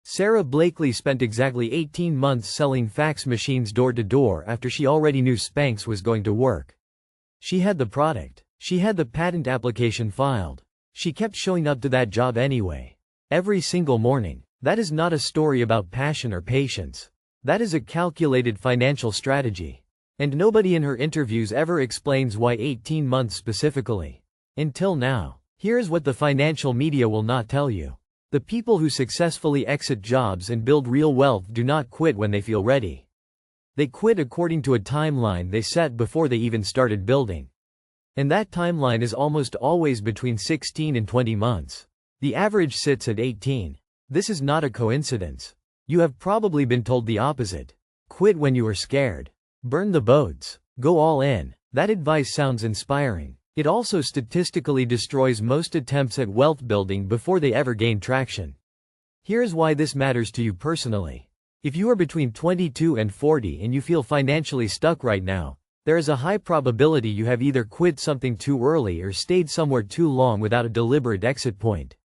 Sarah Blakely spent exactly 18 months selling fax machines door to door after she already knew Spanx was going to work. She had the product. She had the patent application filed. She kept showing up to that job anyway. Every single morning. That is not a story about passion or patience. That is a calculated financial strategy. And nobody in her interviews ever explains why 18 months specifically. Until now. Here's what the financial media will not tell you. The people who successfully exit jobs and build real wealth do not quit when they feel ready. They quit according to a timeline they set before they even started building. And that timeline is almost always between 16 and 20 months. The average sits at 18. This is not a coincidence. You have probably been told the opposite. Quit when you are scared. Burn the boats. Go all in. That advice sounds inspiring. It also statistically destroys most attempts at wealth building before they ever gain traction. Here's why this matters to you personally. If you are between 22 and 40 and you feel financially stuck right now, there is a high probability you have either quit something too early or stayed somewhere too long without a deliberate exit point.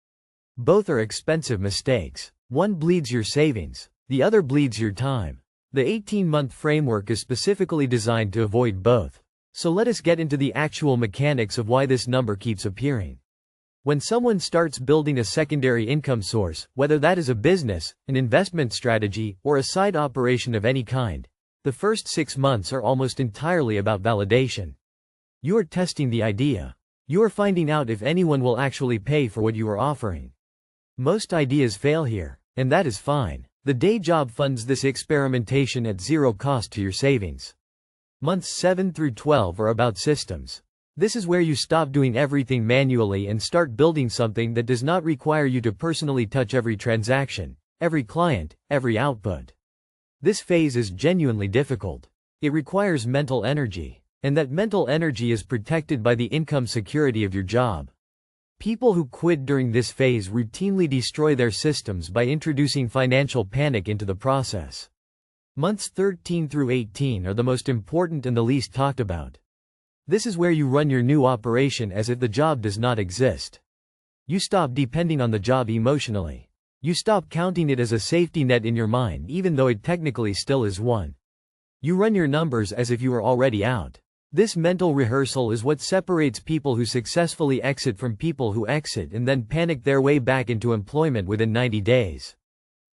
Both are expensive mistakes. One bleeds your savings. The other bleeds your time. The 18-month framework is specifically designed to avoid both. So let us get into the actual mechanics of why this number keeps appearing. When someone starts building a secondary income source, whether that is a business, an investment strategy, or a side operation of any kind, the first 6 months are almost entirely about validation. You are testing the idea. You are finding out if anyone will actually pay for what you are offering. Most ideas fail here, and that is fine. The day job funds this experimentation at zero cost to your savings. Months 7 through 12 are about systems. This is where you stop doing everything manually and start building something that does not require you to personally touch every transaction, every client, every output. This phase is genuinely difficult. It requires mental energy, and that mental energy is protected by the income security of your job. People who quit during this phase routinely destroy their systems by introducing financial panic into the process. Months 13 through 18 are the most important and the least talked about. This is where you run your new operation as if the job does not exist. You stop depending on the job emotionally. You stop counting it as a safety net in your mind even though it technically still is one. You run your numbers as if you are already out. This mental rehearsal is what separates people who successfully exit from people who exit and then panic their way back into employment within 90 days.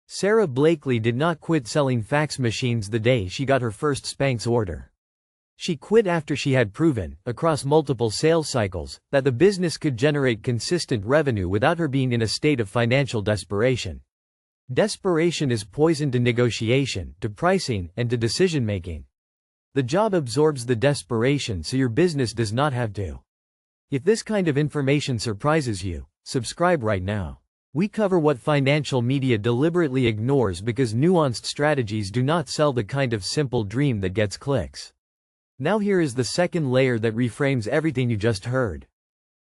Sarah Blakely did not quit selling fax machines the day she got her first Spanx order. She quit after she had proven, across multiple sales cycles, that the business could generate consistent revenue without her being in a state of financial desperation. Desperation is poison to negotiation, to pricing, and to decision-making. The job absorbs the desperation so your business does not have to. If this kind of information surprises you, subscribe right now. We cover what financial media deliberately ignores because nuanced strategies do not sell the kind of simple dream that gets clicks. Now here is the second layer that reframes everything you just heard.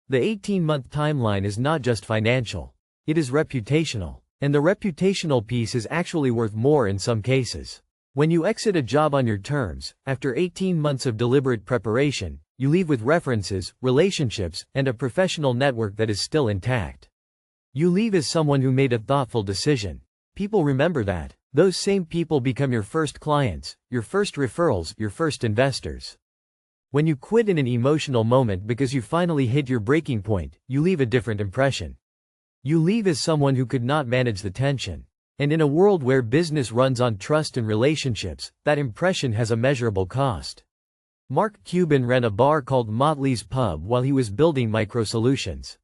The 18-month timeline is not just financial. It is reputational. And the reputational piece is actually worth more in some cases. When you exit a job on your terms, after 18 months of deliberate preparation, you leave with references, relationships, and a professional network that is still intact. You leave as someone who made a thoughtful decision. People remember that. Those same people become your first clients, your first referrals, your first investors. When you quit in an emotional moment because you finally hit your breaking point, you leave a different impression. You leave as someone who could not manage the tension. And in a world where business runs on trust and relationships, that impression has a measurable cost. Mark Cuban ran a bar called Motley's Pub while he was building micro-solutions.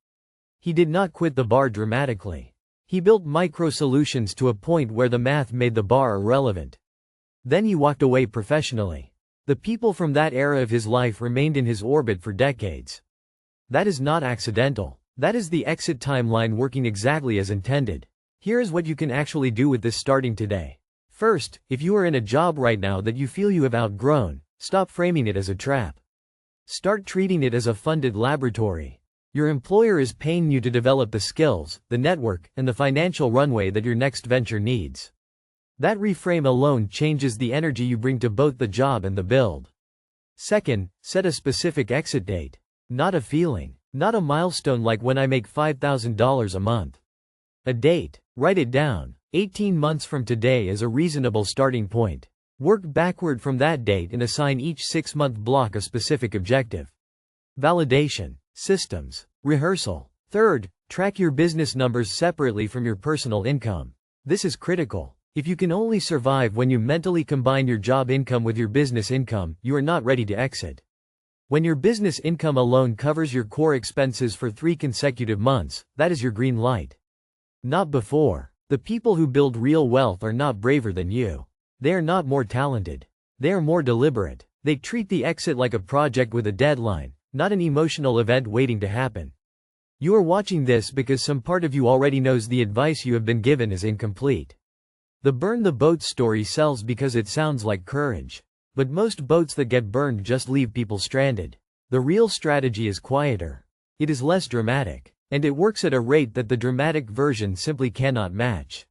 He did not quit the bar dramatically. He built micro-solutions to a point where the math made the bar irrelevant. Then he walked away professionally. The people from that era of his life remained in his orbit for decades. That is not accidental. That is the exit timeline working exactly as intended. Here is what you can actually do with this starting today. First, if you are in a job right now that you feel you have outgrown, stop framing it as a trap. Start treating it as a funded laboratory. Your employer is paying you to develop the skills, the network, and the financial runway that your next venture needs. That reframe alone changes the energy you bring to both the job and the build. Second, set a specific exit date. Not a feeling. Not a milestone like when I make $5,000 a month. A date. Write it down. 18 months from today is a reasonable starting point. Work backward from that date and assign each 6-month block a specific objective. Validation, systems, rehearsal. Third, track your business numbers separately from your personal income. This is critical. If you can only survive when you mentally combine your job income with your business income, you are not ready to exit. When your business income alone covers your core expenses for 3 consecutive months, that is your green light. Not before. The people who build real wealth are not braver than you. They are not more talented. They are more deliberate. They treat the exit like a project with a deadline, not an emotional event waiting to happen. You are watching this because some part of you already knows the advice you have been given is incomplete. The burn the boat story sells because it sounds like courage. But most boats that get burned just leave people stranded. The real strategy is quieter. It is less dramatic. And it works at a rate that the dramatic version simply cannot match.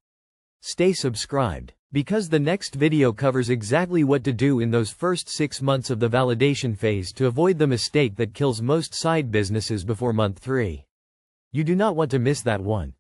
Stay subscribed, because the next video covers exactly what to do in those first 6 months of the validation phase to avoid the mistake that kills most side businesses before month 3. You do not want to miss that one.